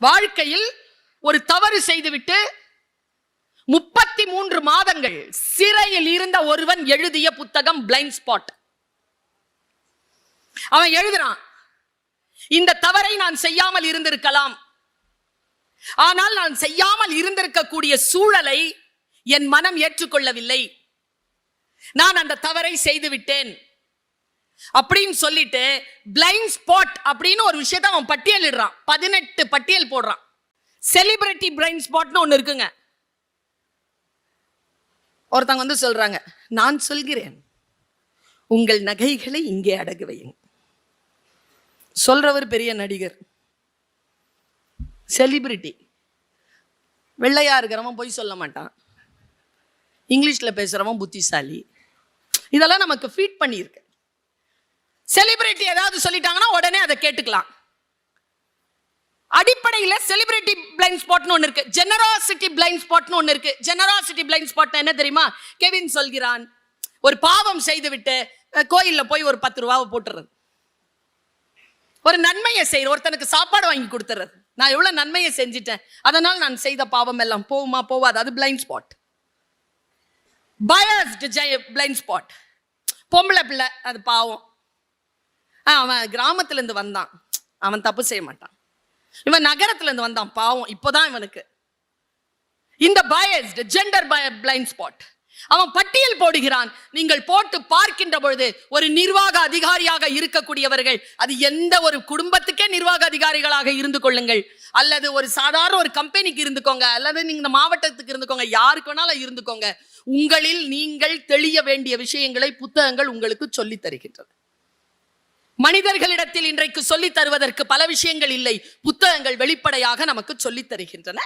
வாழ்க்கையில் ஒரு தவறு செய்துவிட்டு 33 மாதங்கள் சிறையில் இருந்த ஒருவன் எழுதிய புத்தகம் பிளைண்ட் ஸ்பாட். அவன் எழுதுறான், இந்த தவறை நான் செய்யாமல் இருந்திருக்கலாம், ஆனால் நான் செய்யாமல் இருந்திருக்கக்கூடிய சூழலை என் மனம் ஏற்றுக்கொள்ளவில்லை, நான் அந்த தவறை செய்து விட்டேன் அப்படின்னு சொல்லிட்டு பிளைண்ட் ஸ்பாட் அப்படின்னு ஒரு விஷயத்தை அவன் பட்டியலிடுறான். 18 பட்டியல் போடுறான். செலிபிரிட்டி பிளைண்ட் ஸ்பாட்னு ஒன்று இருக்குங்க. ஒருத்தங்க வந்து சொல்றாங்க, நான் சொல்கிறேன் உங்கள் நகைகளை இங்கே அடகு வையுங்க. சொல்றவர் பெரிய நடிகர், செலிபிரிட்டி. வெள்ளையா இருக்கிறவன் போய் சொல்ல மாட்டான், இங்கிலீஷ்ல பேசுறவன் புத்திசாலி. இதெல்லாம் நமக்கு ஃபீட் பண்ணியிருக்கு. செலிபிரிட்டி ஏதாவது சொல்லிட்டாங்கன்னா உடனே அதை கேட்டுக்கலாம். அடிப்படையில் செலிபிரிட்டி பிளைண்ட் ஸ்பாட்னு ஒன்று இருக்கு, ஜெனராசிட்டி பிளைண்ட் ஸ்பாட்னு ஒன்று இருக்கு. ஜெனராசிட்டி பிளைண்ட் ஸ்பாட் என்ன தெரியுமா? கெவின் சொல்கிறான், ஒரு பாவம் செய்து விட்டு கோயிலில் போய் ஒரு 10 ரூபாவை போட்டுறது, ஒரு நன்மையை செய்யற, ஒருத்தனுக்கு சாப்பாடு வாங்கி கொடுத்துறது. நான் எவ்வளவு நன்மையை செஞ்சிட்டேன், அதனால் நான் செய்த பாவம் எல்லாம் போகுமா போவாது, அது blind spot. Biased blind spot. பொம்பளை பிள்ளை, அது பாவம், அவன் கிராமத்துல இருந்து வந்தான், அவன் தப்பு செய்ய மாட்டான். இவன் நகரத்துல இருந்து வந்தான், பாவம், இப்போதான் இவனுக்கு. இந்த பயஸ்டு ஜெண்டர் பிளைண்ட் ஸ்பாட். அவன் பட்டியல் போடுகிறான். நீங்கள் போட்டு பார்க்கின்ற பொழுது ஒரு நிர்வாக அதிகாரியாக இருக்கக்கூடியவர்கள், அது எந்த ஒரு குடும்பத்துக்கே நிர்வாக அதிகாரிகளாக இருந்து கொள்ளுங்கள், அல்லது ஒரு சாதாரண ஒரு கம்பெனிக்கு இருந்துக்கோங்க, அல்லது நீங்க இந்த மாவட்டத்துக்கு இருந்துக்கோங்க, யாருக்கு வேணாலும் இருந்துக்கோங்க, உங்களில் நீங்கள் தெளிய வேண்டிய விஷயங்களை புத்தகங்கள் உங்களுக்கு சொல்லி தருகின்றது. மனிதர்களிடத்தில் இன்றைக்கு சொல்லி தருவதற்கு பல விஷயங்கள் இல்லை, புத்தகங்கள் வெளிப்படையாக நமக்கு சொல்லி தருகின்றன.